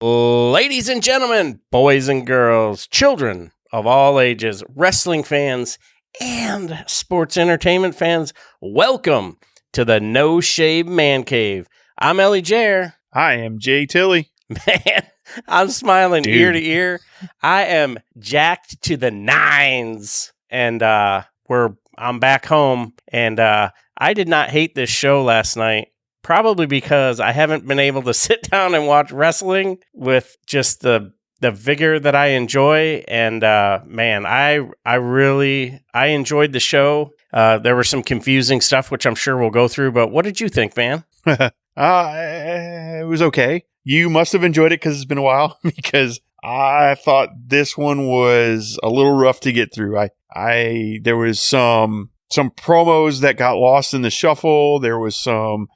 Ladies and gentlemen, boys and girls, children of all ages, wrestling fans, and sports entertainment fans, welcome to the No Shave Man Cave. I'm ElliJare. I am Jay Tilly. Man, I'm smiling ear to ear. I am jacked to the nines, and I'm back home, and I did not hate this show last night. Probably because I haven't been able to sit down and watch wrestling with just the vigor that I enjoy. And man, I enjoyed the show. There was some confusing stuff, which I'm sure we'll go through. But what did you think, man? It was okay. You must have enjoyed it because it's been a while. Because I thought this one was a little rough to get through. There was some promos that got lost in the shuffle. There was some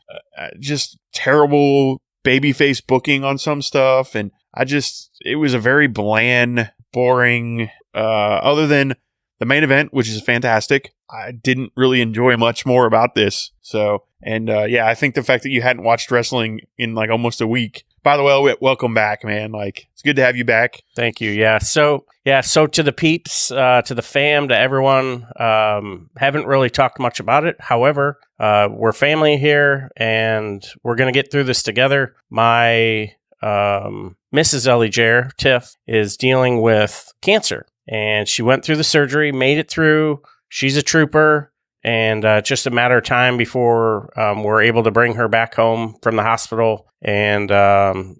just terrible babyface booking on some stuff. And it was a very bland, boring, other than the main event, which is fantastic. I didn't really enjoy much more about this. So, and I think the fact that you hadn't watched wrestling in like almost a week. By the way, welcome back, man. Like, it's good to have you back. Thank you. Yeah. So to the peeps, to the fam, to everyone, haven't really talked much about it. However, we're family here, and we're going to get through this together. My Mrs. ElliJare, Tiff, is dealing with cancer, and she went through the surgery, made it through. She's a trooper, and just a matter of time before we're able to bring her back home from the hospital. And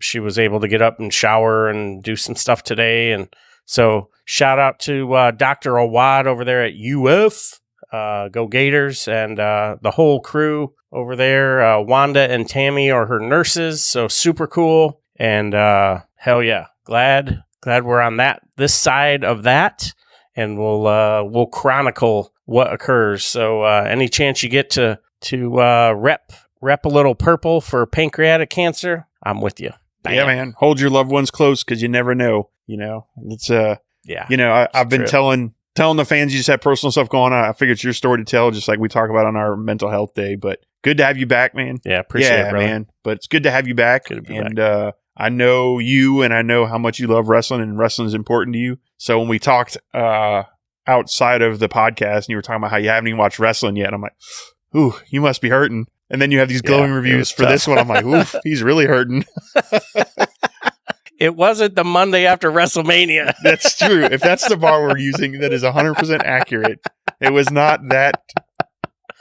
she was able to get up and shower and do some stuff today. And so shout out to Dr. Awad over there at UF. Go Gators, and the whole crew over there. Wanda and Tammy are her nurses. So super cool. And hell yeah. Glad we're on this side of that. And we'll chronicle what occurs. So any chance you get to rep a little purple for pancreatic cancer, I'm with you. Bam. Yeah, man. Hold your loved ones close because you never know. You know, it's I've been telling the fans you just have personal stuff going on. I figured it's your story to tell, just like we talk about on our mental health day. But good to have you back, man. Yeah, appreciate it, brother. Man. But it's good to have you back. Good to be back. I know you, and I know how much you love wrestling, and wrestling is important to you. So when we talked outside of the podcast, and you were talking about how you haven't even watched wrestling yet, I'm like, ooh, you must be hurting. And then you have these glowing reviews for this one. I'm like, oof, he's really hurting. It wasn't the Monday after WrestleMania. That's true. If that's the bar we're using, that is 100% accurate. It was not that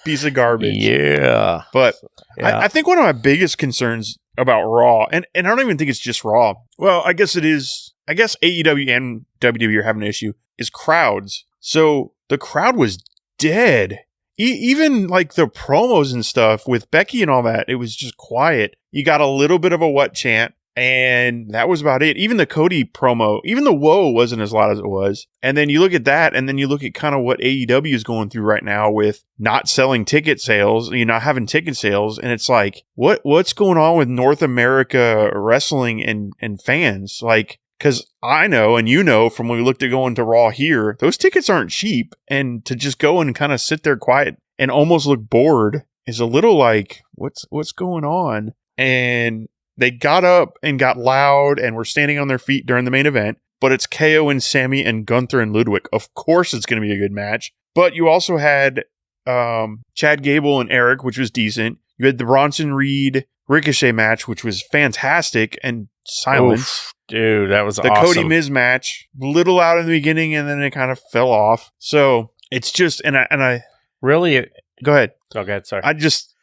piece of garbage. Yeah. But I think one of my biggest concerns about Raw, and I don't even think it's just Raw. Well, I guess it is. I guess AEW and WWE are having an issue, is crowds. So the crowd was dead. Even like the promos and stuff with Becky and all that, it was just quiet. You got a little bit of a what chant, and that was about it. Even the Cody promo, even the whoa wasn't as loud as it was. And then you look at that, and then you look at kind of what AEW is going through right now with not selling ticket sales, not having ticket sales. And it's like, what's going on with North America wrestling and fans? Like, because I know, and you know, from when we looked at going to Raw here, those tickets aren't cheap. And to just go and kind of sit there quiet and almost look bored is a little like, what's going on? And they got up and got loud and were standing on their feet during the main event. But it's KO and Sammy and Gunther and Ludwig. Of course it's going to be a good match. But you also had Chad Gable and Eric, which was decent. You had the Bronson Reed Ricochet match, which was fantastic, and silence. Oof, dude, that was the awesome. Cody Miz match, a little loud in the beginning, and then it kind of fell off. So it's just, and I really go ahead. Oh, go ahead. Sorry. I just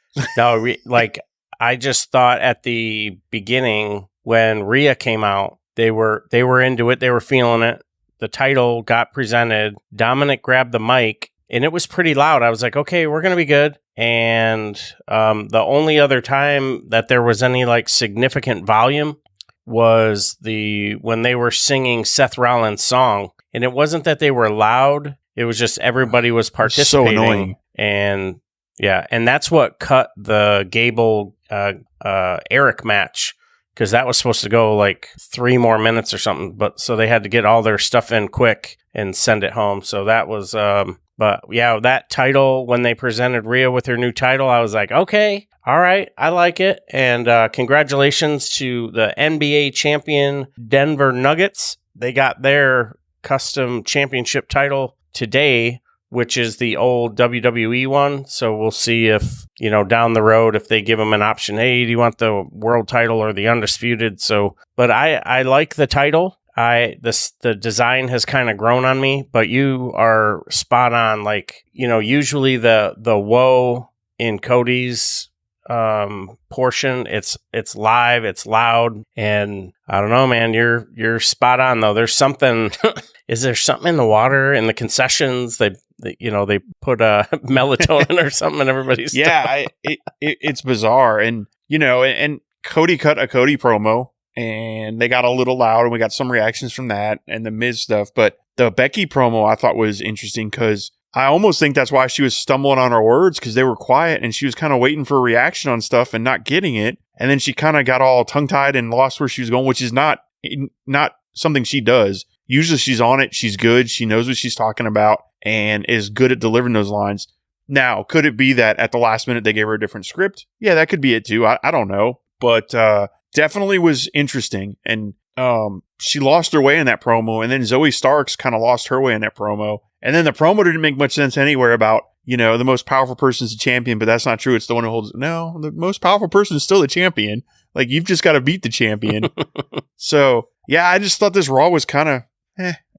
thought at the beginning when Rhea came out, they were into it. They were feeling it. The title got presented. Dominic grabbed the mic, and it was pretty loud. I was like, okay, we're gonna be good. And the only other time that there was any like significant volume was when they were singing Seth Rollins' song. And it wasn't that they were loud. It was just everybody was participating. So annoying. And yeah, and that's what cut the Gable Eric match, because that was supposed to go like 3 more minutes or something. But so they had to get all their stuff in quick and send it home. So that was, but yeah, that title, when they presented Rhea with her new title, I was like, okay, All right, I like it. And congratulations to the NBA champion Denver Nuggets. They got their custom championship title today, which is the old WWE one. So we'll see if, down the road, if they give them an option, hey, do you want the world title or the undisputed? So, but I like the title. The design has kind of grown on me, but you are spot on. Like, usually the woe in Cody's portion, it's live, it's loud, and I don't know, man, you're spot on though. There's something is there something in the water in the concessions? They put melatonin or something in everybody's it's bizarre. And and Cody cut a Cody promo and they got a little loud and we got some reactions from that and the Miz stuff, but the Becky promo I thought was interesting because I almost think that's why she was stumbling on her words, because they were quiet and she was kind of waiting for a reaction on stuff and not getting it. And then she kind of got all tongue-tied and lost where she was going, which is not something she does. Usually she's on it. She's good. She knows what she's talking about and is good at delivering those lines. Now, could it be that at the last minute they gave her a different script? Yeah, that could be it too. I don't know. But definitely was interesting. And she lost her way in that promo. And then Zoe Starks kind of lost her way in that promo. And then the promo didn't make much sense anywhere about, the most powerful person is the champion, but that's not true. It's the one who holds. No, the most powerful person is still the champion. Like, you've just got to beat the champion. So, yeah, I just thought this Raw was kind of,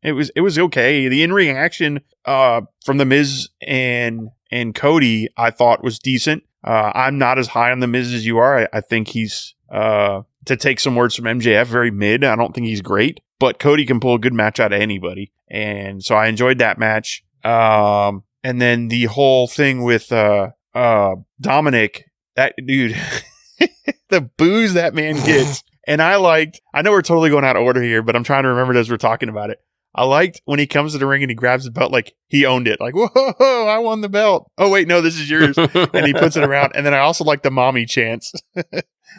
it was okay. The in-ring action from The Miz and Cody, I thought was decent. I'm not as high on The Miz as you are. I think he's, to take some words from MJF, very mid. I don't think he's great, but Cody can pull a good match out of anybody. And so I enjoyed that match. And then the whole thing with Dominic, that dude, the booze that man gets. And I know we're totally going out of order here, but I'm trying to remember it as we're talking about it. I liked when he comes to the ring and he grabs the belt like he owned it. Like, whoa, I won the belt. Oh, wait, no, this is yours. And he puts it around. And then I also like the mommy chants.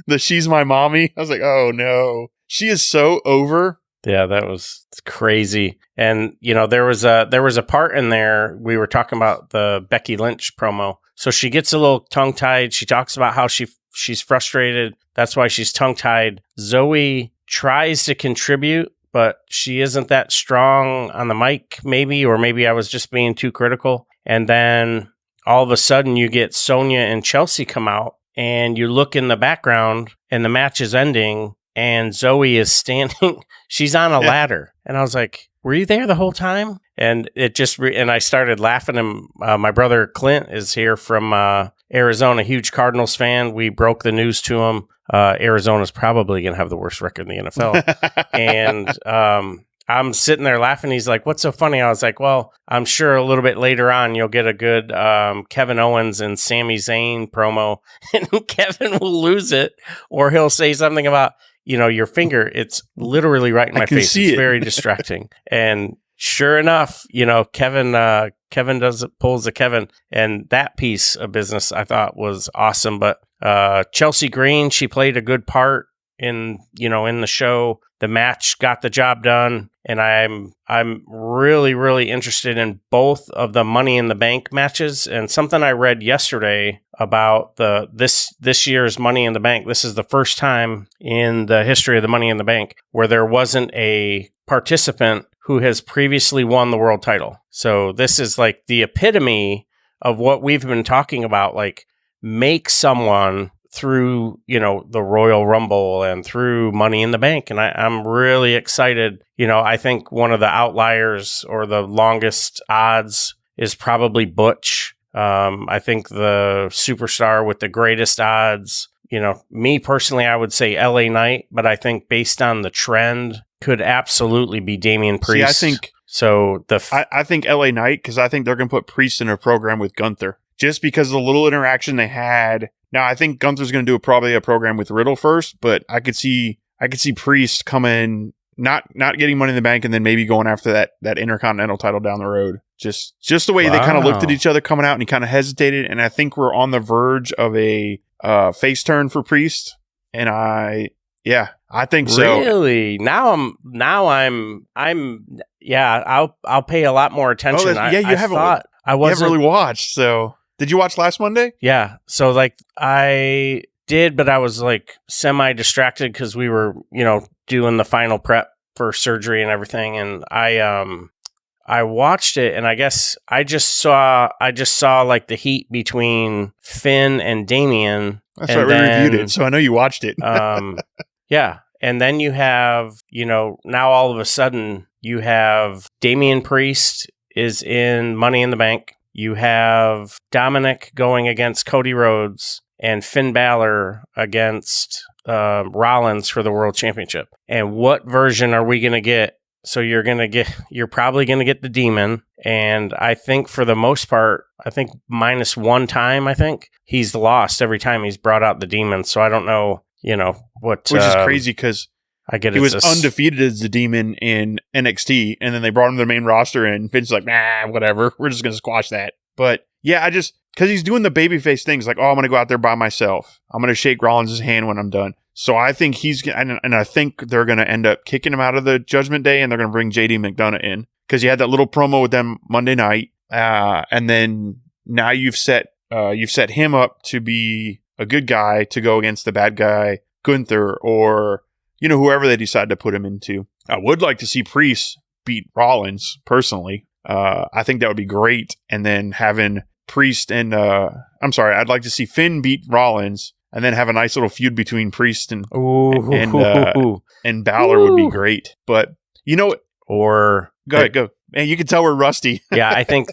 The she's my mommy. I was like, oh, no. She is so over. Yeah, that was crazy. And, there was a part in there, we were talking about the Becky Lynch promo. So she gets a little tongue-tied. She talks about how she's frustrated. That's why she's tongue-tied. Zoe tries to contribute, but she isn't that strong on the mic, maybe, or maybe I was just being too critical. And then all of a sudden you get Sonya and Chelsea come out, and you look in the background, and the match is ending, and Zoe is standing. She's on a ladder. And I was like, were you there the whole time? And it just, and I started laughing. And my brother Clint is here from Arizona, huge Cardinals fan. We broke the news to him. Arizona's probably going to have the worst record in the NFL. And I'm sitting there laughing. He's like, what's so funny? I was like, well, I'm sure a little bit later on you'll get a good Kevin Owens and Sami Zayn promo, and Kevin will lose it, or he'll say something about, your finger, it's literally right in my face. It's very distracting. And sure enough, Kevin pulls a Kevin, and that piece of business I thought was awesome. But Chelsea Green, she played a good part in the show. The match got the job done, and I'm really, really interested in both of the Money in the Bank matches. And something I read yesterday about this year's Money in the Bank. This is the first time in the history of the Money in the Bank where there wasn't a participant who has previously won the world title. So this is like the epitome of what we've been talking about, like make someone through, the Royal Rumble and through Money in the Bank. And I'm really excited. I think one of the outliers or the longest odds is probably Butch. I think the superstar with the greatest odds, me personally, I would say LA Knight, but I think based on the trend could absolutely be Damian Priest. See, I think LA Knight, because I think they're going to put Priest in a program with Gunther just because of the little interaction they had. Now, I think Gunther's going to do probably a program with Riddle first, but I could see Priest coming, not getting Money in the Bank, and then maybe going after that Intercontinental title down the road. Just the way they kind of looked at each other coming out, and he kind of hesitated. And I think we're on the verge of a face turn for Priest. And I think so. Really? Now I'm I'll pay a lot more attention. You haven't really watched, so. Did you watch last Monday? Yeah. So like I did, but I was like semi distracted because we were, doing the final prep for surgery and everything. And I watched it, and I guess I just saw like the heat between Finn and Damian. That's right. We reviewed it, so I know you watched it. Yeah. And then you have, now all of a sudden you have Damian Priest is in Money in the Bank. You have Dominic going against Cody Rhodes and Finn Balor against Rollins for the World Championship. And what version are we going to get? So you're probably going to get the Demon. And I think for the most part, minus one time, he's lost every time he's brought out the Demon. So I don't know, what. Which is crazy because he was undefeated as the Demon in NXT, and then they brought him to the main roster, and Vince's like, nah, whatever. We're just going to squash that. But yeah, because he's doing the babyface things like, I'm going to go out there by myself. I'm going to shake Rollins' hand when I'm done. So I think and I think they're going to end up kicking him out of the Judgment Day, and they're going to bring JD McDonough in because you had that little promo with them Monday night. And then now you've set him up to be a good guy to go against the bad guy, Gunther, or, whoever they decide to put him into. I would like to see Priest beat Rollins personally. I think that would be great. And then having Priest and, I'd like to see Finn beat Rollins and then have a nice little feud between Priest and Balor would be great. But, or go ahead, go. Man, you can tell we're rusty. Yeah, I think,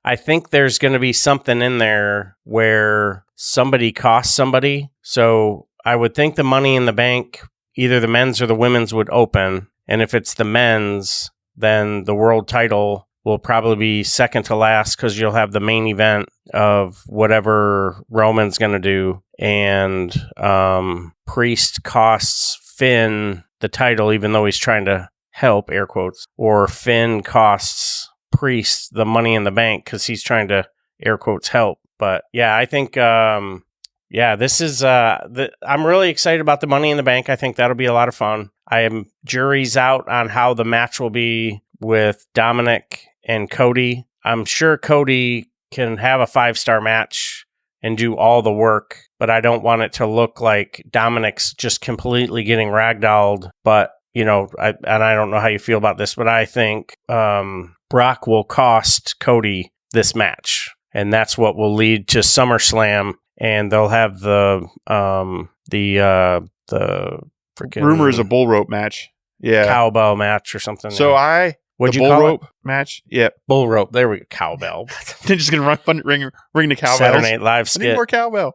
I think there's going to be something in there where somebody costs somebody. So I would think the Money in the Bank, either the men's or the women's would open. And if it's the men's, then the world title will probably be second to last because you'll have the main event of whatever Roman's going to do. And Priest costs Finn the title, even though he's trying to help, air quotes, or Finn costs Priest the Money in the Bank because he's trying to, air quotes, help. But yeah, I think, this is, I'm really excited about the Money in the Bank. I think that'll be a lot of fun. Jury's out on how the match will be with Dominic and Cody. I'm sure Cody can have a 5-star match and do all the work, but I don't want it to look like Dominic's just completely getting ragdolled. But, I don't know how you feel about this, but I think Brock will cost Cody this match, and that's what will lead to SummerSlam, and they'll have the freaking rumor is a bull rope match. Yeah. Cowbell match or something. So What'd you bull call rope it? match? Yeah. Bull rope. There we go. Cowbell. They're just going to ring the cowbells. Saturday Night Live skit. I need more cowbell.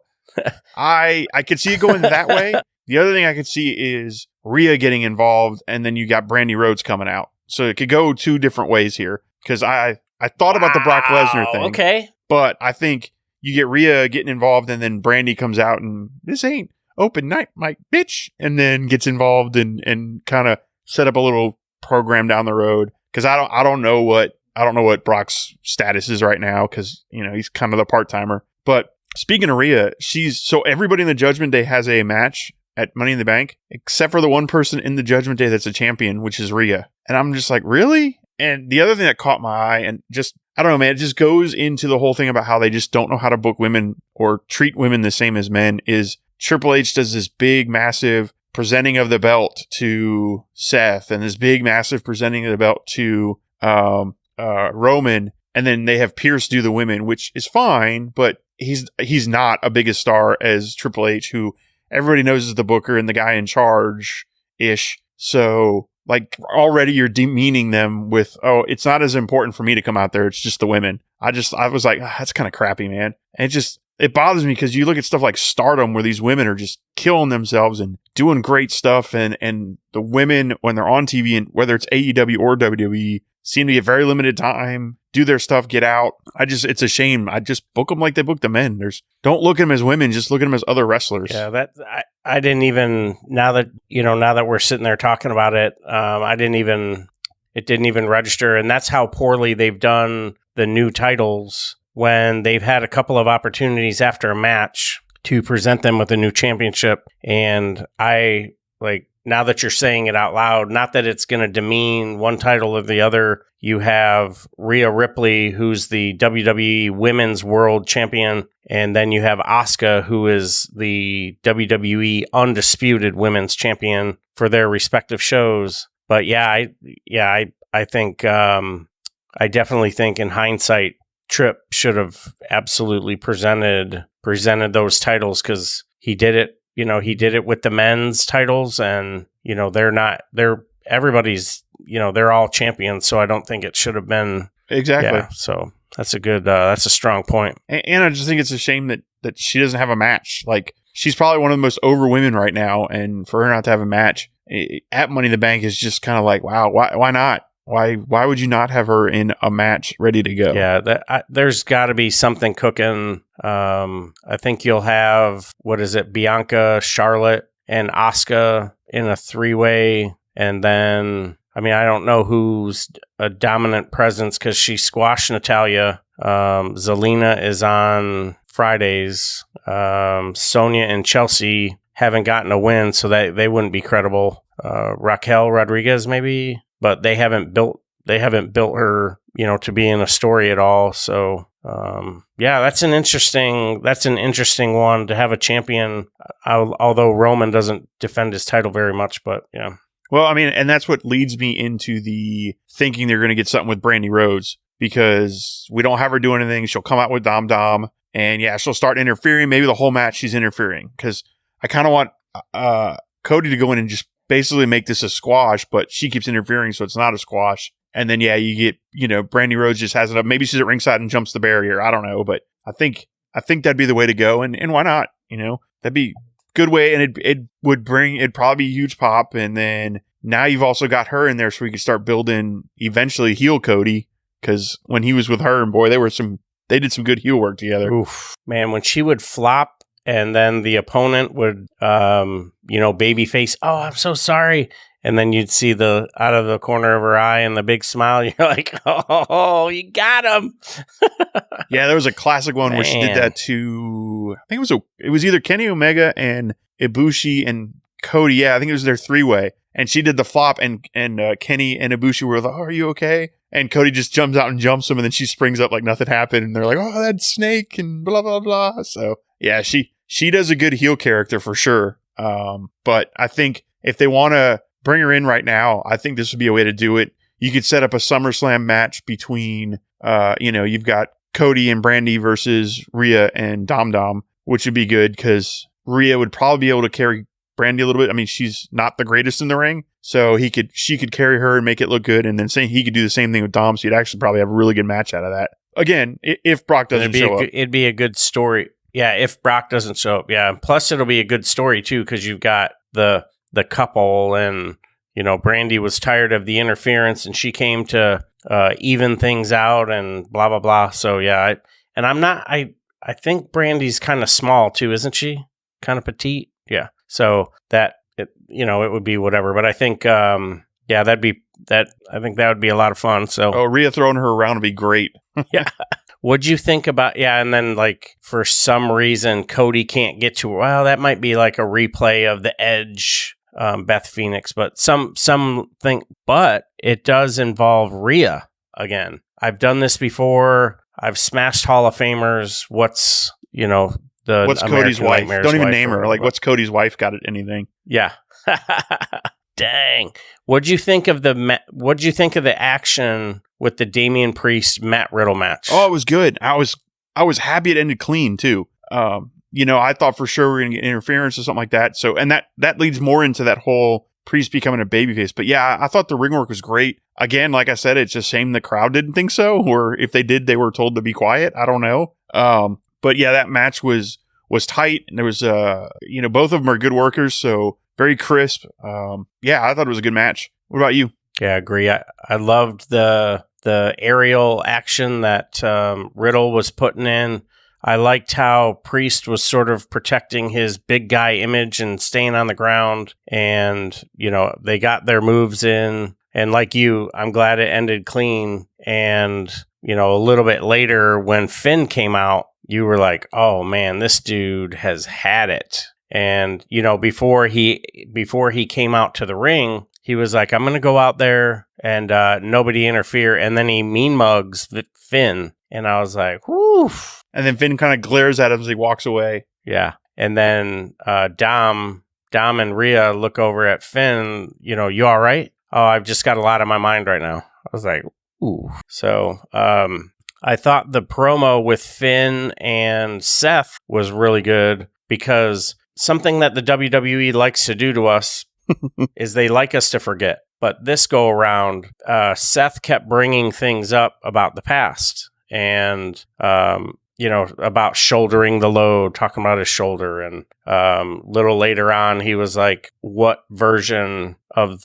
I could see it going that way. The other thing I could see is Rhea getting involved, and then you got Brandy Rhodes coming out. So it could go two different ways here. Because I thought about the Brock Lesnar thing. Okay. But I think you get Rhea getting involved, and then Brandy comes out, and this ain't open night, my bitch, and then gets involved and kind of set up a little program down the road. Because I don't know what Brock's status is right now, because he's kind of the part-timer. But speaking of Rhea, so everybody in the Judgment Day has a match at Money in the Bank, except for the one person in the Judgment Day that's a champion, which is Rhea. And I'm just like, really? And the other thing that caught my eye, and just, I don't know, man, it just goes into the whole thing about how they just don't know how to book women or treat women the same as men, is Triple H does this big, massive presenting of the belt to Seth, and this big, massive presenting of the belt to Roman, and then they have Pierce do the women, which is fine, but he's not a big a star as Triple H, who everybody knows is the booker and the guy in charge-ish. So, like, already you're demeaning them with, it's not as important for me to come out there, it's just the women. I was like, that's kind of crappy, man. And it bothers me because you look at stuff like Stardom, where these women are just killing themselves and doing great stuff, and the women, when they're on TV, and whether it's AEW or WWE, seem to get very limited time, do their stuff, get out. It's a shame. I just book them like they book the men. Don't look at them as women, just look at them as other wrestlers. Yeah, I didn't even, now that we're sitting there talking about it, it didn't even register. And that's how poorly they've done the new titles when they've had a couple of opportunities after a match to present them with a new championship. And now that you're saying it out loud, not that it's going to demean one title or the other. You have Rhea Ripley, who's the WWE Women's World Champion, and then you have Asuka, who is the WWE Undisputed Women's Champion for their respective shows. But I think I definitely think in hindsight, Tripp should have absolutely presented those titles, because he did it. He did it with the men's titles, and everybody's, they're all champions. So I don't think it should have been exactly. Yeah, so that's a strong point. And I just think it's a shame that she doesn't have a match. Like, she's probably one of the most over women right now, and for her not to have a match at Money in the Bank is just kind of like, wow, why not? Why would you not have her in a match ready to go? Yeah, there's got to be something cooking. I think you'll have, Bianca, Charlotte, and Asuka in a 3-way. And then, I don't know who's a dominant presence, because she squashed Natalya. Zelina is on Fridays. Sonya and Chelsea haven't gotten a win, so they wouldn't be credible. Raquel Rodriguez maybe, but they haven't built her, to be in a story at all. So, that's an interesting one to have a champion, although Roman doesn't defend his title very much, but yeah. Well, and that's what leads me into the thinking they're going to get something with Brandy Rhodes, because we don't have her do anything. She'll come out with Dom, and she'll start interfering. Maybe the whole match she's interfering, because I kind of want Cody to go in and just basically make this a squash, but she keeps interfering, so it's not a squash. And then, you get, Brandy Rhodes just has it up. Maybe she's at ringside and jumps the barrier. I don't know, but I think that'd be the way to go. And why not? That'd be a good way. And it'd probably be a huge pop. And then now you've also got her in there, so we can start building eventually heel Cody. Because when he was with her, and boy, they did some good heel work together. Oof, man, when she would flop, and then the opponent would, babyface, oh, I'm so sorry. And then you'd see out of the corner of her eye and the big smile. You're like, oh, you got him. Yeah, there was a classic one where she did that to, I think it was either Kenny Omega and Ibushi and Cody. Yeah, I think it was their 3-way. And she did the flop, and Kenny and Ibushi were like, oh, are you okay? And Cody just jumps out and jumps him, and then she springs up like nothing happened. And they're like, oh, that snake and blah, blah, blah. So, yeah, she does a good heel character for sure. But I think if they want to bring her in right now, I think this would be a way to do it. You could set up a SummerSlam match between, you've got Cody and Brandy versus Rhea and Dom, which would be good, because Rhea would probably be able to carry Brandy a little bit. She's not the greatest in the ring, so she could carry her and make it look good. And then he could do the same thing with Dom, so you'd actually probably have a really good match out of that. Again, if Brock doesn't show up. It'd be a good story. Yeah, if Brock doesn't show up. Yeah, plus it'll be a good story too, because you've got the couple, and Brandy was tired of the interference, and she came to even things out and blah blah blah. So yeah, I think Brandy's kind of small too, isn't she? Kind of petite. Yeah. So it would be whatever. But I think I think that would be a lot of fun. So Rhea throwing her around would be great. Yeah. What'd you think about, and then for some reason Cody can't get to her. Well, that might be like a replay of the Edge Beth Phoenix, but but it does involve Rhea again. I've done this before. I've smashed Hall of Famers. What's Cody's wife? Don't even name her. What's Cody's wife got at anything? Yeah. Dang. What'd you think of the action with the Damian Priest Matt Riddle match? Oh, it was good. I was happy it ended clean too. I thought for sure we were going to get interference or something like that. So, and that leads more into that whole Priest becoming a babyface. But yeah, I thought the ring work was great. Again, like I said, it's a shame the crowd didn't think so, or if they did, they were told to be quiet. I don't know. But yeah, that match was tight, and there was both of them are good workers, so very crisp. I thought it was a good match. What about you? Yeah, I agree. I loved the aerial action that Riddle was putting in. I liked how Priest was sort of protecting his big guy image and staying on the ground, and they got their moves in. And like you, I'm glad it ended clean. And a little bit later when Finn came out, you were like, oh man, this dude has had it. And, before he came out to the ring, he was like, I'm going to go out there and nobody interfere. And then he mean mugs Finn. And I was like, whoo. And then Finn kind of glares at him as he walks away. Yeah. And then Dom and Rhea look over at Finn, you all right? Oh, I've just got a lot on my mind right now. I was like, ooh. So I thought the promo with Finn and Seth was really good because something that the WWE likes to do to us is they like us to forget. But this go around, Seth kept bringing things up about the past and, about shouldering the load, talking about his shoulder. And little later on, he was like, what version of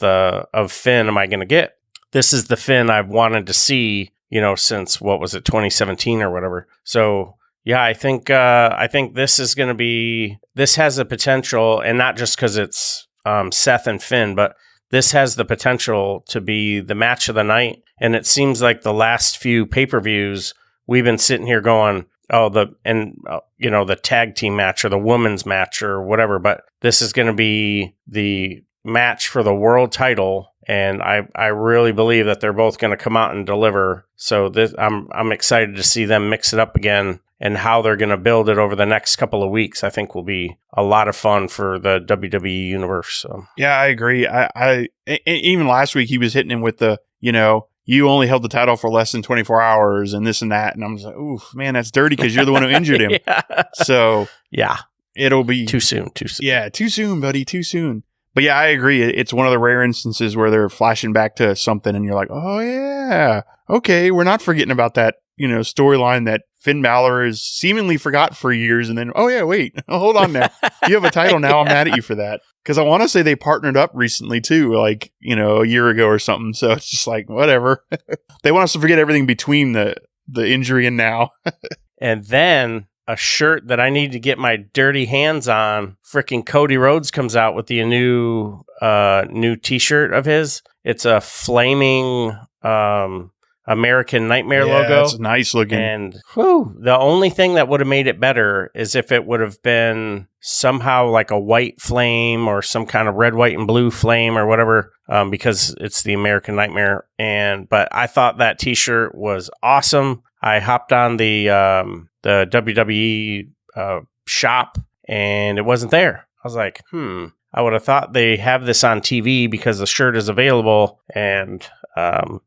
Finn am I going to get? This is the Finn I've wanted to see, since, 2017 or whatever. So, yeah, I think this is going to be, this has a potential, and not just because it's Seth and Finn, but this has the potential to be the match of the night. And it seems like the last few pay-per-views, we've been sitting here going, the tag team match or the women's match or whatever, but this is going to be the match for the world title. And I really believe that they're both going to come out and deliver. So I'm excited to see them mix it up again, and how they're going to build it over the next couple of weeks, I think will be a lot of fun for the WWE universe. So. Yeah, I agree. I even last week he was hitting him with the, you only held the title for less than 24 hours and this and that. And I'm just like, ooh, man, that's dirty because you're the one who injured him. Yeah. So yeah, it'll be too soon. Yeah, too soon, buddy, too soon. But yeah, I agree. It's one of the rare instances where they're flashing back to something and you're like, oh yeah, okay, we're not forgetting about that, storyline that Finn Balor has seemingly forgot for years. And then, oh yeah, wait, hold on now. You have a title now. I'm mad at you for that. Because I want to say they partnered up recently too, like, a year ago or something. So it's just like, whatever. They want us to forget everything between the injury and now. And then a shirt that I need to get my dirty hands on, freaking Cody Rhodes comes out with the new t-shirt of his. It's a flaming American Nightmare logo. It's nice looking. And the only thing that would have made it better is if it would have been somehow like a white flame or some kind of red, white, and blue flame or whatever, because it's the American Nightmare. But I thought that t-shirt was awesome. I hopped on the WWE shop and it wasn't there. I was like, I would have thought they have this on TV because the shirt is available, and I'm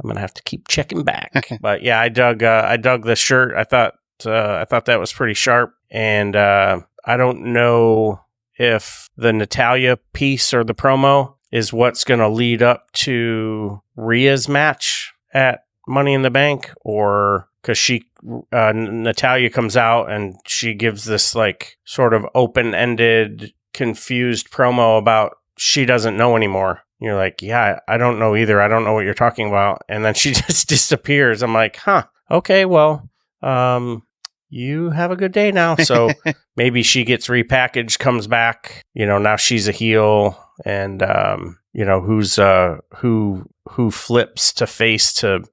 gonna have to keep checking back. But yeah, I dug the shirt. I thought that was pretty sharp, and I don't know if the Natalya piece or the promo is what's gonna lead up to Rhea's match at Money in the Bank, or because Natalya comes out and she gives this like sort of open-ended, confused promo about she doesn't know anymore. You're like, yeah, I don't know either. I don't know what you're talking about. And then she just disappears. I'm like, okay, well, you have a good day now. So maybe she gets repackaged, comes back, now she's a heel, and who flips to face to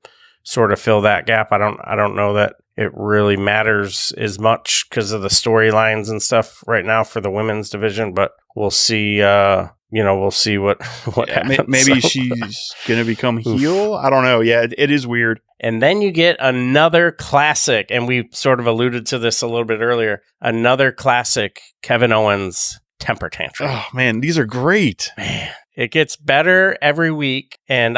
sort of fill that gap. I don't know that it really matters as much because of the storylines and stuff right now for the women's division, but we'll see. We'll see what happens. Maybe she's gonna become heel. I don't know. Yeah, it is weird. And then you get another classic, and we sort of alluded to this a little bit earlier. Another classic, Kevin Owens temper tantrum. Oh man, these are great. Man, it gets better every week, and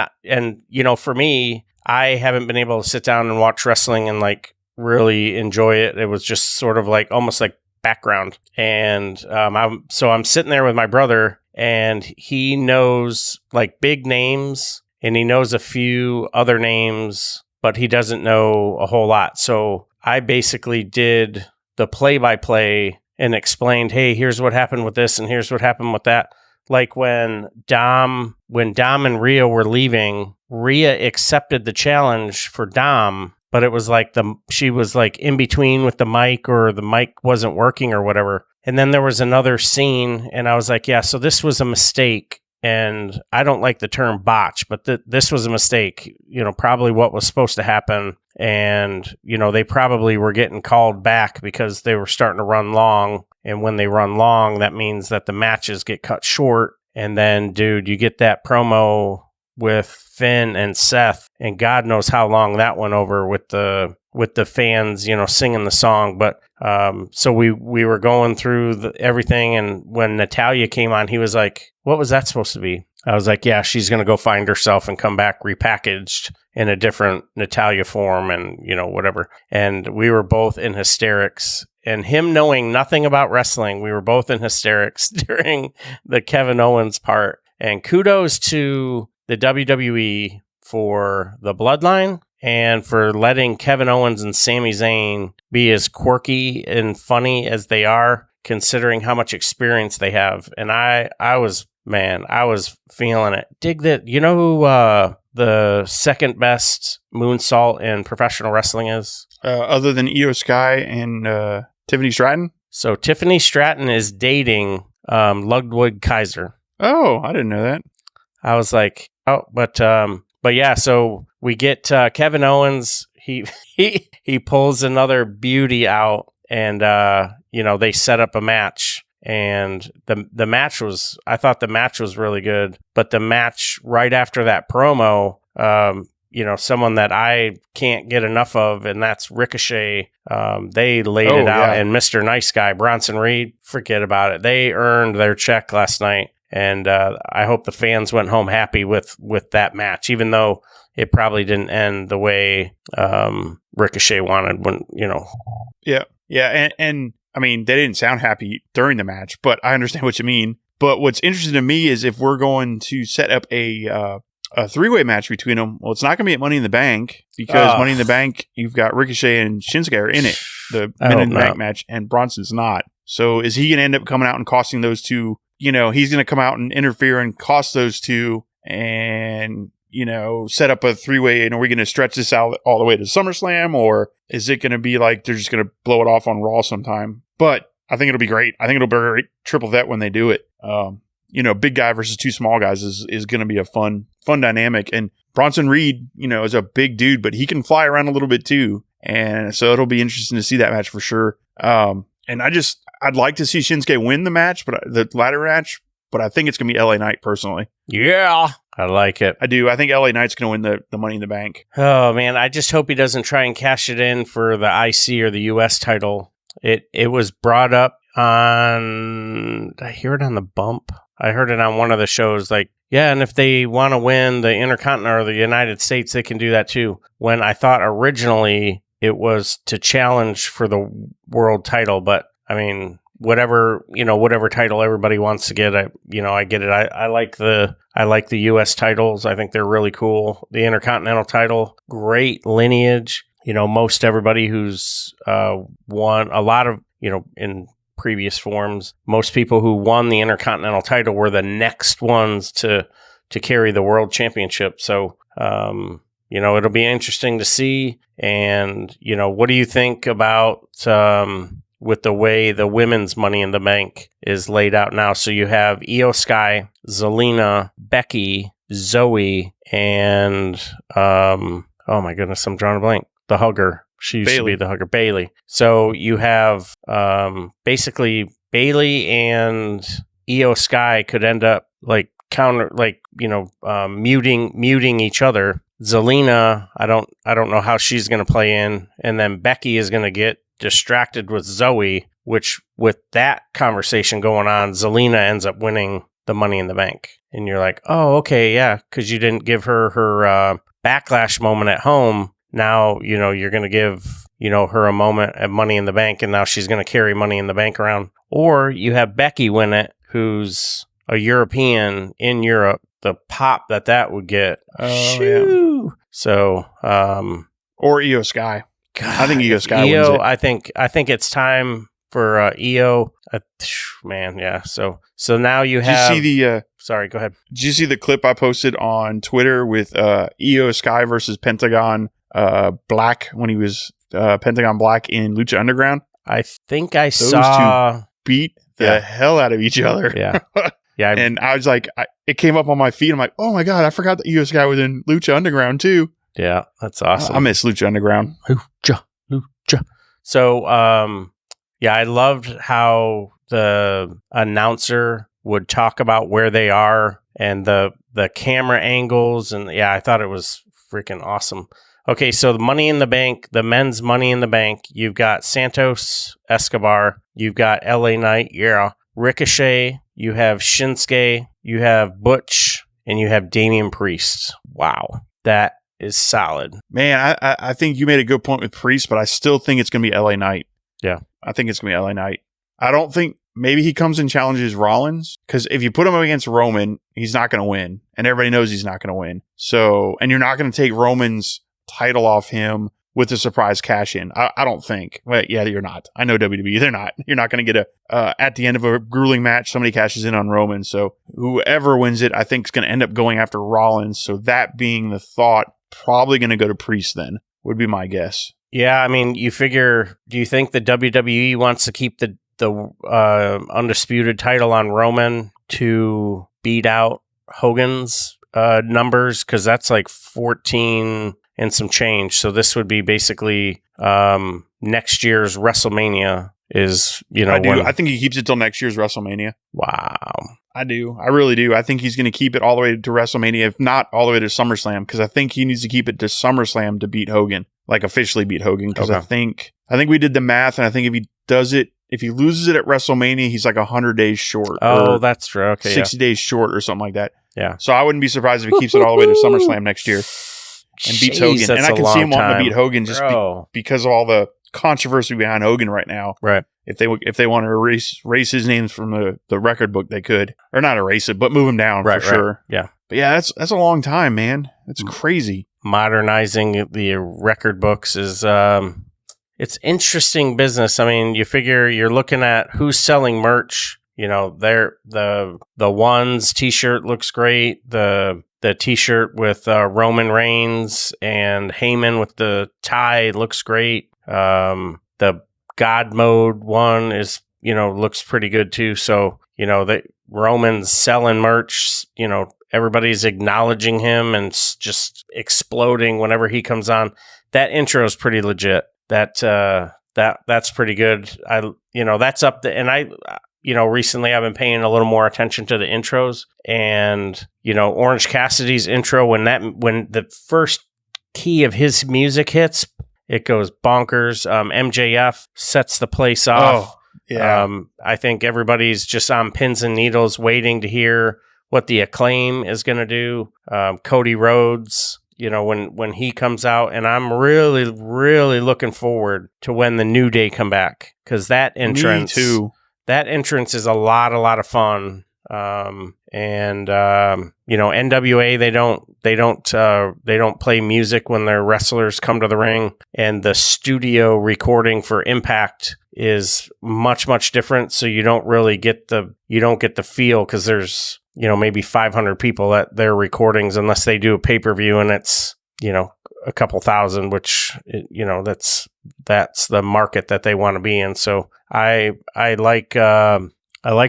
for me, I haven't been able to sit down and watch wrestling and like really enjoy it. It was just sort of like almost like background. And I'm sitting there with my brother, and he knows like big names and he knows a few other names, but he doesn't know a whole lot. So I basically did the play-by-play and explained, hey, here's what happened with this and here's what happened with that. Like when Dom and Rhea were leaving, Rhea accepted the challenge for Dom, but it was like she was like in between with the mic, or the mic wasn't working or whatever. And then there was another scene, and I was like, yeah, so this was a mistake. And I don't like the term botch, but this was a mistake, probably what was supposed to happen. And, they probably were getting called back because they were starting to run long. And when they run long, that means that the matches get cut short. And then, dude, you get that promo with Finn and Seth, and God knows how long that went over with the fans, singing the song. But so we were going through everything, and when Natalya came on, he was like, "What was that supposed to be?" I was like, "Yeah, she's gonna go find herself and come back repackaged in a different Natalya form, and whatever." And we were both in hysterics. And him knowing nothing about wrestling, we were both in hysterics during the Kevin Owens part. And kudos to the WWE for the bloodline and for letting Kevin Owens and Sami Zayn be as quirky and funny as they are, considering how much experience they have. And I was feeling it. Dig that. You know who the second best moonsault in professional wrestling is? Other than Io Sky and Tiffany Stratton? So Tiffany Stratton is dating Ludwig Kaiser. Oh, I didn't know that. I was like, oh, but yeah. So we get Kevin Owens. He pulls another beauty out, and they set up a match. And the match was, I thought the match was really good. But the match right after that promo, someone that I can't get enough of, and that's Ricochet. They laid it out, and Mr. Nice Guy, Bronson Reed, forget about it. They earned their check last night, and I hope the fans went home happy with that match, even though it probably didn't end the way Ricochet wanted. Yeah, and I mean, they didn't sound happy during the match, but I understand what you mean. But what's interesting to me is if we're going to set up a three-way match between them, well, it's not going to be at Money in the Bank, because Money in the Bank, you've got Ricochet and Shinsuke are in it, the Money in the Bank match, and Bronson's not. So is he going to end up coming out and costing those two? He's going to come out and interfere and cost those two and, set up a three-way, and are we going to stretch this out all the way to SummerSlam, or is it going to be like they're just going to blow it off on Raw sometime? But I think it'll be great. I think it'll be a great triple threat when they do it. Big guy versus two small guys is going to be a fun dynamic. And Bronson Reed, is a big dude, but he can fly around a little bit too. And so it'll be interesting to see that match for sure. And I'd like to see Shinsuke win the match, but the ladder match, but I think it's going to be LA Knight personally. Yeah, I like it. I do. I think LA Knight's going to win the Money in the Bank. Oh man, I just hope he doesn't try and cash it in for the IC or the US title. It was brought up on, did I hear it on the bump? I heard it on one of the shows, like, yeah, and if they want to win the Intercontinental or the United States, they can do that too. When I thought originally it was to challenge for the world title, but I mean, whatever title everybody wants to get, I get it. I like the US titles. I think they're really cool. The Intercontinental title, great lineage. Most everybody who's won a lot of, in previous forms, most people who won the Intercontinental title were the next ones to carry the world championship. So, it'll be interesting to see. And, what do you think about with the way the women's Money in the Bank is laid out now? So you have Io Sky, Zelina, Becky, Zoe, and, oh my goodness, I'm drawing a blank. The Hugger. She used to be the Hugger. Bailey. So you have basically Bailey and Io Sky could end up muting each other. Zelina, I don't know how she's going to play in, and then Becky is going to get distracted with Zoe, which with that conversation going on, Zelina ends up winning the Money in the Bank. And you're like, oh, okay, yeah, because you didn't give her backlash moment at home. Now, you're going to give, her a moment at Money in the Bank, and now she's going to carry Money in the Bank around. Or you have Becky win it, who's a European in Europe, the pop that would get. Oh, yeah. So, or Io Sky. God, I think Io Sky wins it. I think it's time for Io. Man, yeah. So now you have. Did you see the? Sorry, go ahead. Did you see the clip I posted on Twitter with Io Sky versus Pentagon Black when he was Pentagon Black in Lucha Underground? I think I saw. Those two beat the hell out of each other. Yeah. Yeah. And I was like, it came up on my feed. I'm like, oh my God, I forgot that Io Sky was in Lucha Underground too. Yeah, that's awesome. I miss Lucha Underground. Lucha. So, I loved how the announcer would talk about where they are and the camera angles. And yeah, I thought it was freaking awesome. Okay, so the Money in the Bank, the men's Money in the Bank, you've got Santos Escobar, you've got LA Knight, yeah, Ricochet, you have Shinsuke, you have Butch, and you have Damian Priest. Wow, that is solid. Man, I think you made a good point with Priest, but I still think it's going to be LA Knight. Yeah. I think it's going to be LA Knight. I don't think maybe he comes and challenges Rollins, because if you put him up against Roman, he's not going to win. And everybody knows he's not going to win. So, and you're not going to take Roman's title off him with a surprise cash in. I don't think. Well, yeah, you're not. I know WWE. They're not. You're not going to get at the end of a grueling match, somebody cashes in on Roman. So whoever wins it, I think is going to end up going after Rollins. So that being the thought, probably going to go to Priest then, would be my guess. Yeah, I mean, you figure, do you think the WWE wants to keep the undisputed title on Roman to beat out Hogan's numbers? Because that's like 14 and some change. So this would be basically next year's WrestleMania is, I think he keeps it till next year's WrestleMania. Wow. I do. I really do. I think he's going to keep it all the way to WrestleMania, if not all the way to SummerSlam, because I think he needs to keep it to SummerSlam to beat Hogan, like officially beat Hogan. Because I think we did the math, and I think if he loses it at WrestleMania, he's like 100 days short. Oh, that's true. Okay, 60 days short or something like that. Yeah. So I wouldn't be surprised if he keeps it all the way to SummerSlam next year and beats Hogan. And I can see him wanting to beat Hogan just because of all the controversy behind Hogan right now. Right. If they want to erase his name from the record book, they could, or not erase it, but move him down for sure. Right. Yeah. But yeah, that's a long time, man. It's crazy. Modernizing the record books is it's interesting business. I mean, you figure you're looking at who's selling merch. They're the Ones t-shirt looks great. The t-shirt with Roman Reigns and Heyman with the tie looks great. The God Mode one is, looks pretty good too. So, that Roman's selling merch, everybody's acknowledging him and just exploding whenever he comes on. That intro is pretty legit. That's pretty good. That's up the, and I recently I've been paying a little more attention to the intros, and, Orange Cassidy's intro, when the first key of his music hits, it goes bonkers. MJF sets the place off. Oh, yeah. I think everybody's just on pins and needles waiting to hear what the Acclaim is going to do. Cody Rhodes, when he comes out, and I'm really, really looking forward to when the New Day come back, because that entrance, Me too. That entrance is a lot of fun. NWA, they don't play music when their wrestlers come to the ring, and the studio recording for Impact is much different. So you don't really get the feel, because there's, maybe 500 people at their recordings, unless they do a pay-per-view and it's, a couple thousand, which, that's the market that they want to be in. So I like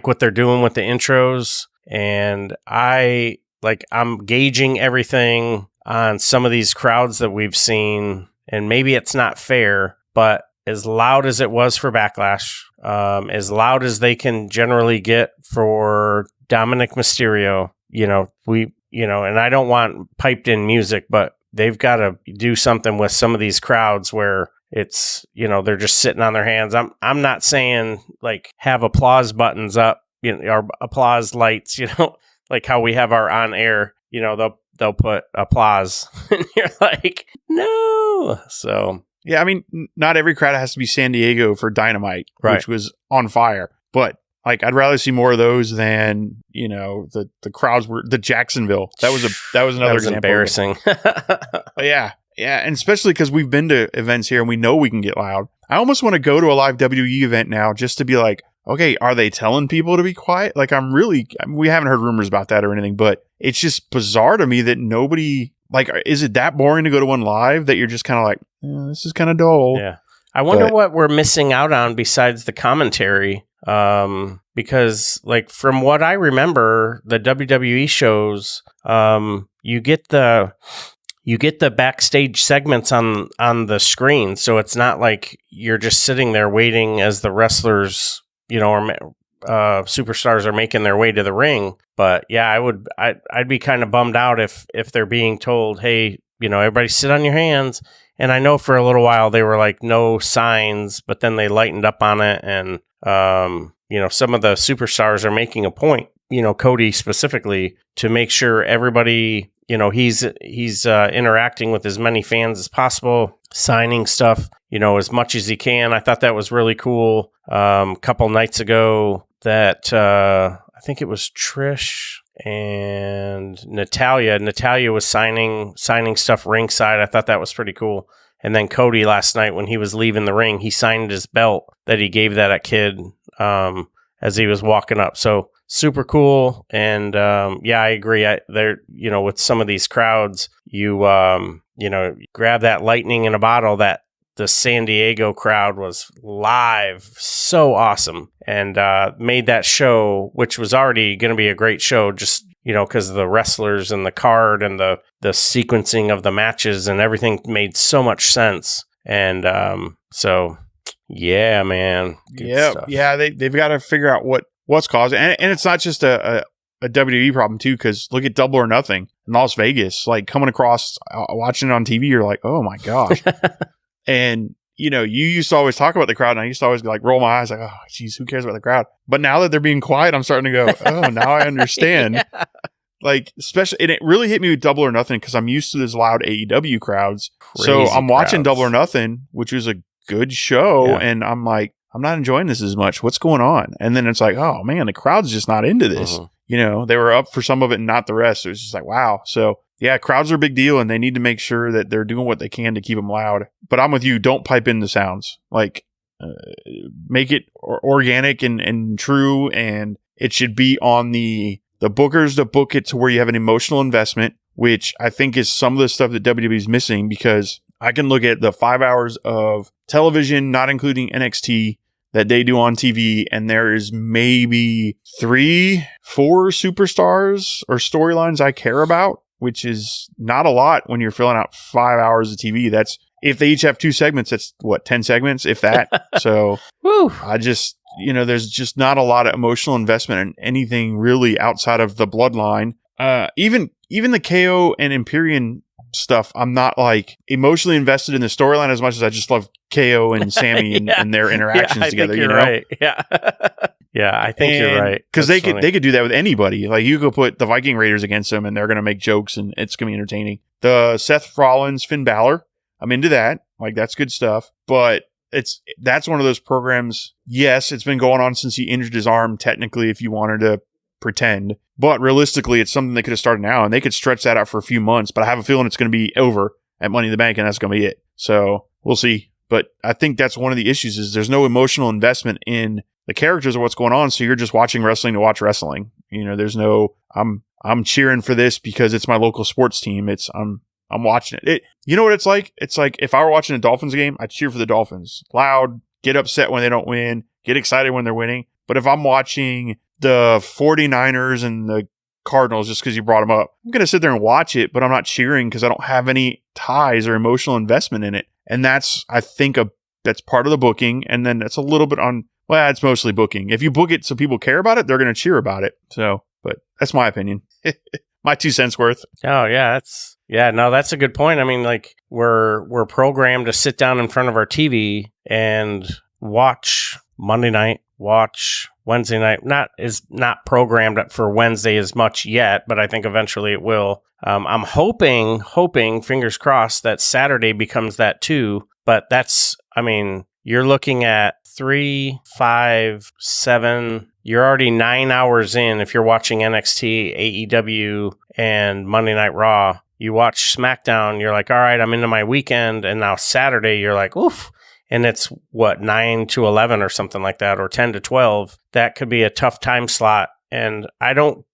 what they're doing with the intros, and I'm gauging everything on some of these crowds that we've seen, and maybe it's not fair, but as loud as it was for Backlash, as loud as they can generally get for Dominic Mysterio, and I don't want piped in music, but they've got to do something with some of these crowds where it's, they're just sitting on their hands. I'm not saying like have applause buttons up, or applause lights, like how we have our on air, they'll put applause and you're like, no. So yeah, I mean, not every crowd has to be San Diego for Dynamite, which was on fire, but like, I'd rather see more of those than, the crowds were the Jacksonville. That was another example. Embarrassing. Yeah. Yeah. And especially because we've been to events here and we know we can get loud. I almost want to go to a live WWE event now just to be like, okay, are they telling people to be quiet? Like, we haven't heard rumors about that or anything, but it's just bizarre to me that nobody, like, is it that boring to go to one live that you're just kind of like, this is kind of dull? Yeah. I wonder what we're missing out on besides the commentary. Because like from what I remember, the WWE shows, you get the backstage segments on the screen. So it's not like you're just sitting there waiting as the wrestlers, or superstars are making their way to the ring. But yeah, I'd be kind of bummed out if they're being told, hey, everybody sit on your hands. And I know for a little while they were like no signs, but then they lightened up on it. And, some of the superstars are making a point, Cody specifically, to make sure everybody, he's interacting with as many fans as possible, signing stuff, as much as he can. I thought that was really cool. Couple nights ago that I think it was Trish and Natalia. Natalia was signing stuff ringside. I thought that was pretty cool. And then Cody last night when he was leaving the ring, he signed his belt that he gave that kid as he was walking up. So super cool. And I agree. With some of these crowds, you grab that lightning in a bottle. That the San Diego crowd was live, so awesome, and made that show, which was already going to be a great show, just because of the wrestlers and the card and the sequencing of the matches and everything made so much sense. And so yeah, man. Yeah. They've got to figure out what's causing, and it's not just a WWE problem too, because look at Double or Nothing in Las Vegas, like coming across, watching it on TV, you're like, oh my gosh. And, you used to always talk about the crowd, and I used to always like roll my eyes like, oh, geez, who cares about the crowd? But now that they're being quiet, I'm starting to go, oh, now I understand. Yeah. Like, especially, and it really hit me with Double or Nothing because I'm used to those loud AEW crowds. Crazy so I'm watching crowds. Double or Nothing, which was a good show, and I'm like, I'm not enjoying this as much. What's going on? And then it's like, oh man, the crowd's just not into this. Mm-hmm. They were up for some of it and not the rest. It was just like, wow. So yeah, crowds are a big deal, and they need to make sure that they're doing what they can to keep them loud. But I'm with you. Don't pipe in the sounds. Like, make it organic and true, and it should be on the bookers to book it to where you have an emotional investment, which I think is some of the stuff that WWE is missing, because I can look at the 5 hours of television, not including NXT, that they do on TV, and there is maybe 3-4 superstars or storylines I care about, which is not a lot when you're filling out 5 hours of TV. That's, if they each have 2 segments, that's what, 10 segments, if that. So I just, there's just not a lot of emotional investment in anything really outside of the bloodline. Even the KO and Imperium stuff, I'm not like emotionally invested in the storyline as much as I just love KO and Sammy and their interactions together. Think you're right. Yeah. Yeah, I think you're right. Because they could do that with anybody. Like, you could put the Viking Raiders against them and they're going to make jokes and it's going to be entertaining. The Seth Rollins, Finn Balor, I'm into that. Like, that's good stuff. But that's one of those programs. Yes, it's been going on since he injured his arm, technically, if you wanted to pretend. But realistically, it's something they could have started now, and they could stretch that out for a few months. But I have a feeling it's going to be over at Money in the Bank, and that's going to be it. So we'll see. But I think that's one of the issues, is there's no emotional investment in the characters or what's going on. So you're just watching wrestling to watch wrestling. There's no, I'm cheering for this because it's my local sports team. I'm watching it. You know what it's like? It's like if I were watching a Dolphins game, I'd cheer for the Dolphins. Loud, get upset when they don't win, get excited when they're winning. But if I'm watching the 49ers and the Cardinals, just because you brought them up, I'm going to sit there and watch it, but I'm not cheering because I don't have any ties or emotional investment in it. And that's, I think, that's part of the booking. And then it's a little bit it's mostly booking. If you book it so people care about it, they're going to cheer about it. So, but that's my opinion. My 2 cents worth. Oh, yeah. That's a good point. I mean, like, we're programmed to sit down in front of our TV and watch Monday night, watch Wednesday night. Not programmed for Wednesday as much yet, but I think eventually it will. I'm hoping, fingers crossed, that Saturday becomes that too. But you're looking at 3, 5, 7. You're already 9 hours in if you're watching NXT, AEW, and Monday Night Raw. You watch SmackDown, you're like, all right, I'm into my weekend. And now Saturday, you're like, oof. And it's 9 to 11 or something like that, or 10 to 12. That could be a tough time slot. And I don't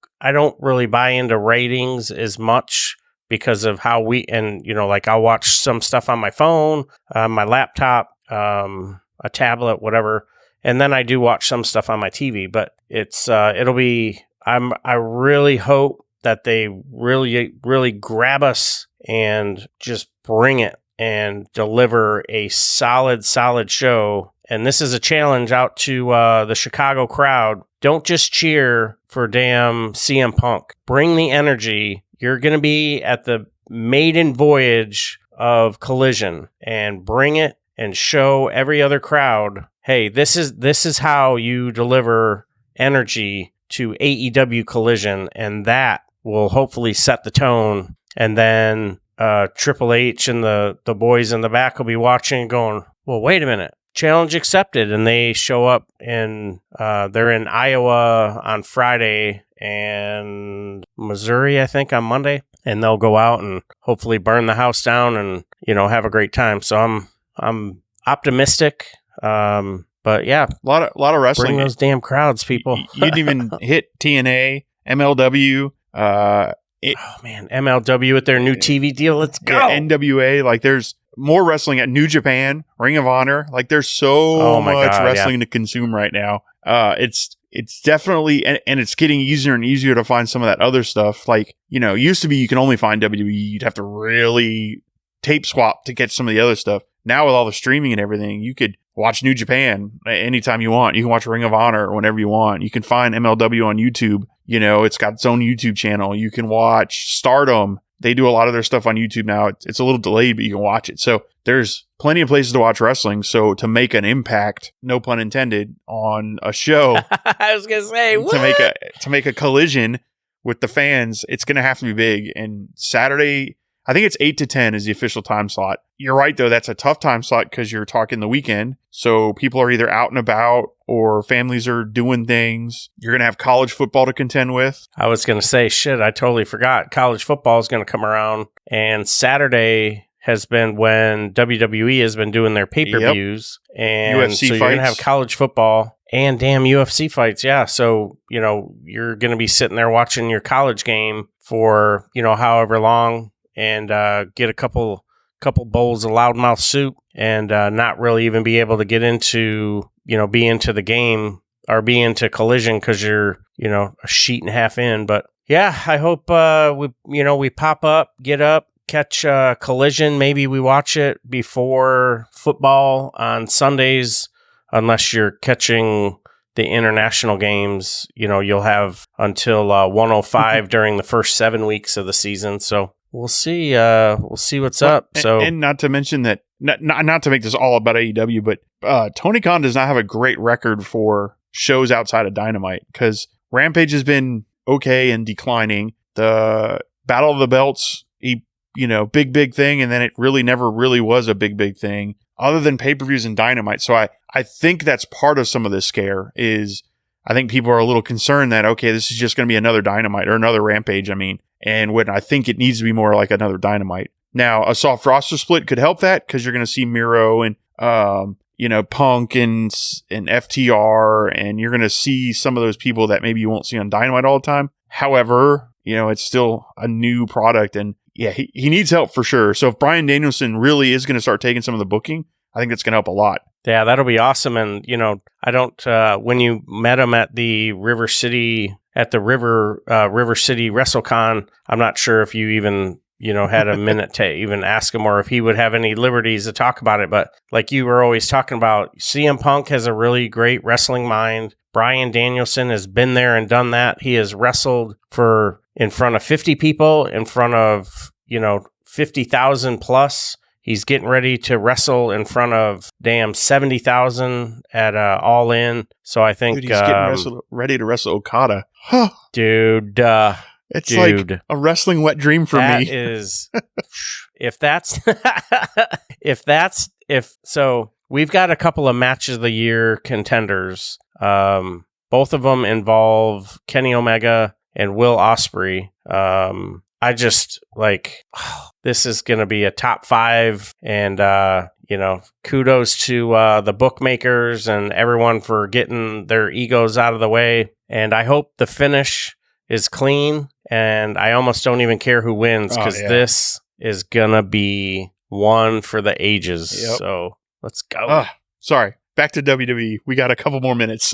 really buy into ratings as much because of how I'll watch some stuff on my phone, my laptop, a tablet, whatever. And then I do watch some stuff on my TV, but I really hope that they really, really grab us and just bring it and deliver a solid show and this is a challenge out to the Chicago crowd. Don't just cheer for damn CM Punk. Bring the energy. You're going to be at the maiden voyage of Collision, and bring it and show every other crowd, hey, this is how you deliver energy to AEW Collision, and that will hopefully set the tone. And then Triple H and the boys in the back will be watching and going, well, wait a minute. Challenge accepted. And they show up in, they're in Iowa on Friday and Missouri, I think, on Monday. And they'll go out and hopefully burn the house down and, have a great time. So I'm optimistic. But yeah, a lot of wrestling. Bring those damn crowds, people. You didn't even hit TNA, MLW. Oh man, MLW with their new TV deal. Let's go. Yeah, NWA. Like, there's more wrestling at New Japan, Ring of Honor. Like, there's so much wrestling to consume right now. It's definitely, and it's getting easier and easier to find some of that other stuff. Like, used to be you can only find WWE. You'd have to really tape swap to catch some of the other stuff. Now with all the streaming and everything, you could watch New Japan anytime you want. You can watch Ring of Honor whenever you want. You can find MLW on YouTube. It's got its own YouTube channel. You can watch Stardom. They do a lot of their stuff on YouTube now. It's a little delayed, but you can watch it. So there's plenty of places to watch wrestling. So to make an impact, no pun intended, on a show, I was gonna say to make a collision with the fans, it's gonna have to be big. And Saturday, I think it's 8 to 10 is the official time slot. You're right, though. That's a tough time slot because you're talking the weekend. So people are either out and about or families are doing things. You're going to have college football to contend with. I was going to say, shit, I totally forgot. College football is going to come around. And Saturday has been when WWE has been doing their pay-per-views. Yep. And UFC so you're going to have college football and damn UFC fights. Yeah. So, you're going to be sitting there watching your college game for, however long. And get a couple bowls of loudmouth soup and not really even be able to get into, be into the game or be into Collision because you're, a sheet and a half in. But yeah, I hope we pop up, get up, catch Collision. Maybe we watch it before football on Sundays, unless you're catching the international games. You'll have until 1:05 during the first 7 weeks of the season. So we'll see. We'll see what's up. So, and not to mention that, not to make this all about AEW, but Tony Khan does not have a great record for shows outside of Dynamite because Rampage has been okay and declining. The Battle of the Belts, big thing, and then it really never really was a big thing other than pay-per-views and Dynamite. So I think that's part of some of this scare is I think people are a little concerned that, okay, this is just going to be another Dynamite or another Rampage. And when I think it needs to be more like another Dynamite. Now, a soft roster split could help that because you're going to see Miro and, Punk and FTR, and you're going to see some of those people that maybe you won't see on Dynamite all the time. However, it's still a new product, and yeah, he needs help for sure. So if Bryan Danielson really is going to start taking some of the booking, I think that's going to help a lot. Yeah, that'll be awesome. And, I don't, when you met him at the River City WrestleCon, I'm not sure if you even, had a minute to even ask him or if he would have any liberties to talk about it. But like you were always talking about, CM Punk has a really great wrestling mind. Bryan Danielson has been there and done that. He has wrestled in front of 50 people, in front of, 50,000 plus. He's getting ready to wrestle in front of 70,000 at All In. So I think he's getting ready to wrestle Okada. Huh. Dude, it's like a wrestling wet dream for me. So we've got a couple of matches of the year contenders. Both of them involve Kenny Omega and Will Ospreay. I just this is going to be a top 5 and, kudos to the bookmakers and everyone for getting their egos out of the way. And I hope the finish is clean, and I almost don't even care who wins because this is going to be one for the ages. Yep. So let's go. Sorry. Back to WWE. We got a couple more minutes.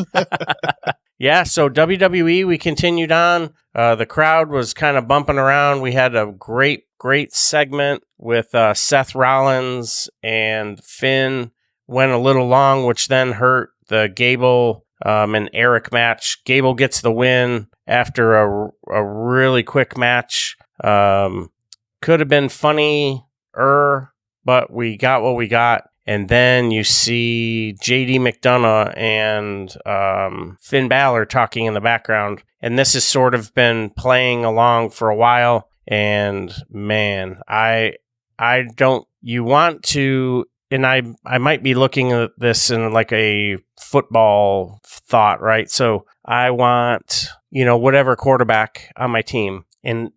Yeah, so WWE, we continued on. The crowd was kind of bumping around. We had a great segment with Seth Rollins and Finn went a little long, which then hurt the Gable and Eric match. Gable gets the win after a really quick match. Could have been funnier, but we got what we got. And then you see JD McDonough and Finn Balor talking in the background. And this has sort of been playing along for a while. And man, you want to, and I might be looking at this in like a football thought, right? So I want, whatever quarterback on my team. And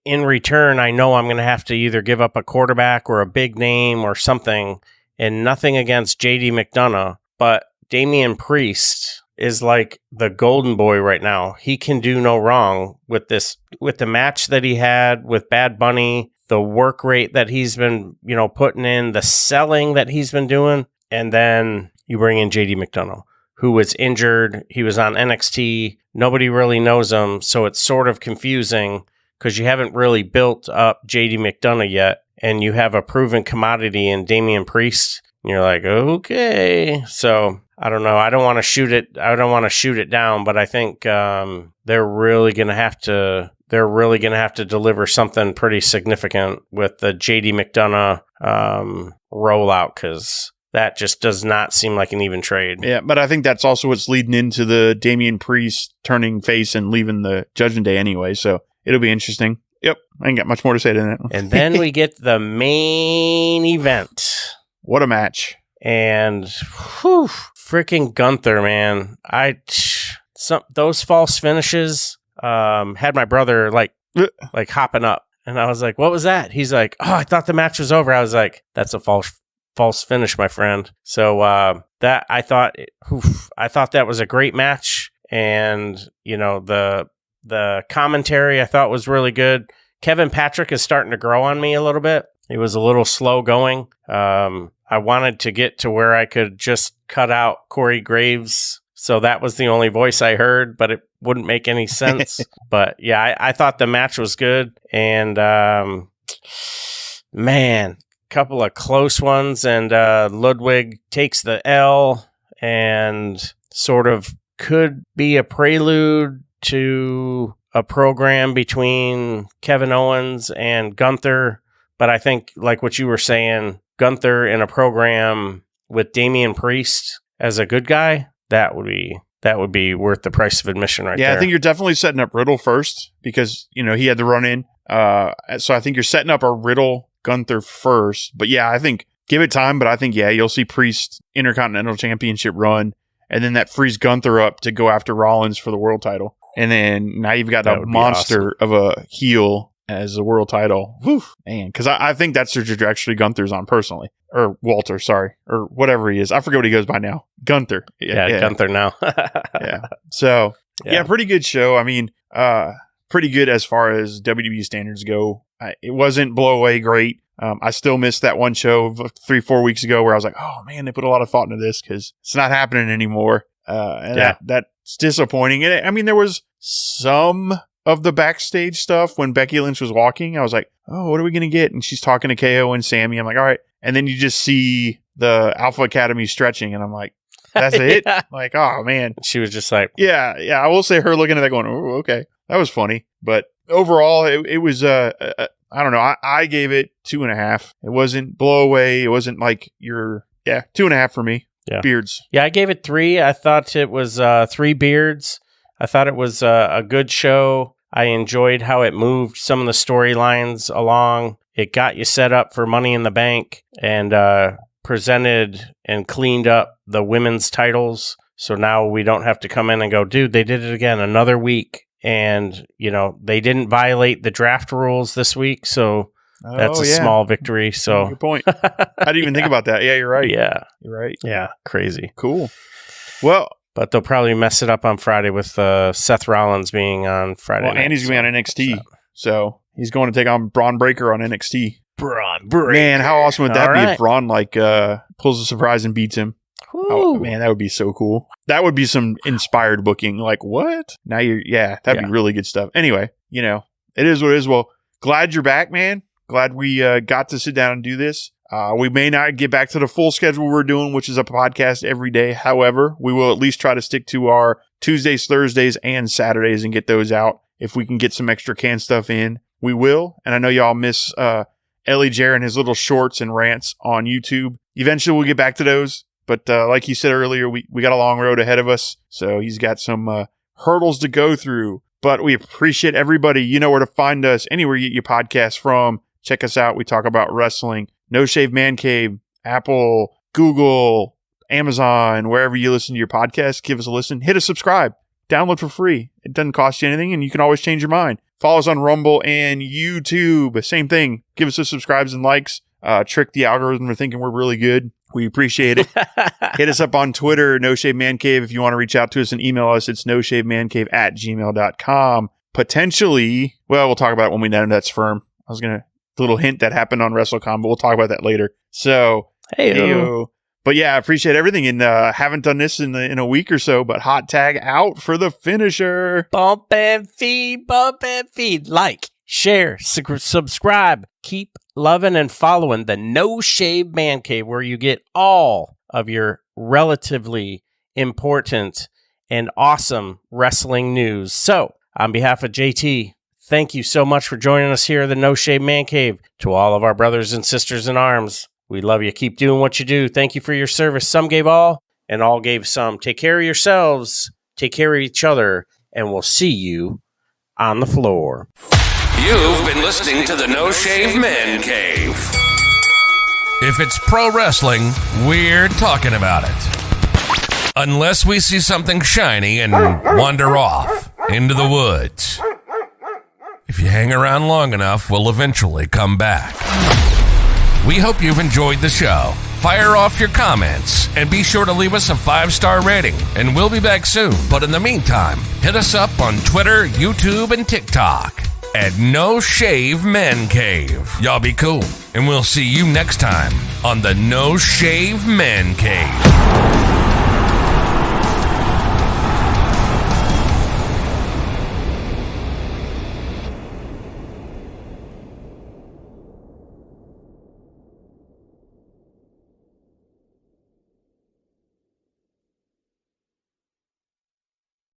in return, I know I'm going to have to either give up a quarterback or a big name or something. And nothing against JD McDonough, but Damian Priest is like the golden boy right now. He can do no wrong with the match that he had with Bad Bunny, the work rate that he's been, putting in, the selling that he's been doing. And then you bring in JD McDonough, who was injured. He was on NXT. Nobody really knows him. So it's sort of confusing because you haven't really built up JD McDonough yet. And you have a proven commodity in Damian Priest. And you're like, okay. So I don't know. I don't want to shoot it down, but I think they're really going to have to deliver something pretty significant with the JD McDonough rollout, because that just does not seem like an even trade. Yeah, but I think that's also what's leading into the Damian Priest turning face and leaving the Judgment Day anyway. So it'll be interesting. Yep, I ain't got much more to say to that. And then we get the main event. What a match. And freaking Gunther, man. Those false finishes had my brother like hopping up. And I was like, what was that? He's like, oh, I thought the match was over. I was like, that's a false finish, my friend. So I thought that was a great match. And, the commentary I thought was really good. Kevin Patrick is starting to grow on me a little bit. He was a little slow going. I wanted to get to where I could just cut out Corey Graves. So that was the only voice I heard, but it wouldn't make any sense. But yeah, I thought the match was good. And man, couple of close ones. And Ludwig takes the L and sort of could be a prelude to a program between Kevin Owens and Gunther. But I think, like what you were saying, Gunther in a program with Damian Priest as a good guy, that would be worth the price of admission right there. Yeah, I think you're definitely setting up Riddle first because, he had the run in. So I think you're setting up a Riddle Gunther first. But yeah, I think give it time. But I think, you'll see Priest Intercontinental Championship run. And then that frees Gunther up to go after Rollins for the world title. And then now you've got a monster of a heel as the world title. Whew, man, because I think that's the trajectory Gunther's on personally. Or Walter, sorry. Or whatever he is. I forget what he goes by now. Gunther. Yeah. Gunther now. Yeah. So, pretty good show. I mean, pretty good as far as WWE standards go. It wasn't blow away great. I still missed that one show 3-4 weeks ago where I was like, oh man, they put a lot of thought into this because it's not happening anymore. That's disappointing. And I mean, there was some of the backstage stuff when Becky Lynch was walking. I was like, oh, what are we going to get? And she's talking to KO and Sammy. I'm like, all right. And then you just see the Alpha Academy stretching. And I'm like, that's it? Like, oh, man. She was just like... Yeah. I will say her looking at that going, oh, okay. That was funny. But overall, it was... I don't know. I gave it 2.5. It wasn't blow away. It wasn't like 2.5 for me. Yeah. Beards. Yeah, I gave it 3. I thought it was 3 beards. I thought it was a good show. I enjoyed how it moved some of the storylines along. It got you set up for Money in the Bank and presented and cleaned up the women's titles. So now we don't have to come in and go, dude, they did it again another week. And, they didn't violate the draft rules this week. So that's a small victory. So good point. I didn't even think about that. Yeah, you're right. Yeah. You're right. Yeah. Crazy. Cool. Well, but they'll probably mess it up on Friday with Seth Rollins being on Friday night. And he's going to be on NXT. So he's going to take on Braun Breaker on NXT. Braun Breaker. Man, how awesome would that be if Braun pulls a surprise and beats him? Oh, man, that would be so cool. That would be some inspired booking. Like, what? Now that'd be really good stuff. Anyway, it is what it is. Well, glad you're back, man. Glad we got to sit down and do this. We may not get back to the full schedule we're doing, which is a podcast every day. However, we will at least try to stick to our Tuesdays, Thursdays, and Saturdays and get those out. If we can get some extra canned stuff in, we will. And I know y'all miss ElliJare and his little shorts and rants on YouTube. Eventually, we'll get back to those. But like you said earlier, we got a long road ahead of us. So he's got some hurdles to go through. But we appreciate everybody. You know where to find us. Anywhere you get your podcasts from. Check us out. We talk about wrestling. No Shave Man Cave, Apple, Google, Amazon, wherever you listen to your podcast, give us a listen. Hit a subscribe. Download for free. It doesn't cost you anything, and you can always change your mind. Follow us on Rumble and YouTube. Same thing. Give us a subscribes and likes. Trick the algorithm for thinking we're really good. We appreciate it. Hit us up on Twitter, No Shave Man Cave. If you want to reach out to us and email us, it's noshavemancave@gmail.com. Potentially, well, we'll talk about it when we know that's firm. I was going to, little hint that happened on WrestleCon, but we'll talk about that later. So, Hey-o. But yeah, I appreciate everything, and haven't done this in a week or so, but hot tag out for the finisher. Bump and feed, like, share, subscribe, keep loving and following the No Shave Man Cave, where you get all of your relatively important and awesome wrestling news. So, on behalf of JT, thank you so much for joining us here at the No Shave Man Cave. To all of our brothers and sisters in arms, we love you. Keep doing what you do. Thank you for your service. Some gave all, and all gave some. Take care of yourselves, take care of each other, and we'll see you on the floor. You've been listening to the No Shave Man Cave. If it's pro wrestling, we're talking about it. Unless we see something shiny and wander off into the woods. If you hang around long enough, we'll eventually come back. We hope you've enjoyed the show. Fire off your comments and be sure to leave us a 5-star rating, and we'll be back soon. But in the meantime, hit us up on Twitter, YouTube, and TikTok at No Shave Men Cave. Y'all be cool, and we'll see you next time on the No Shave Men Cave.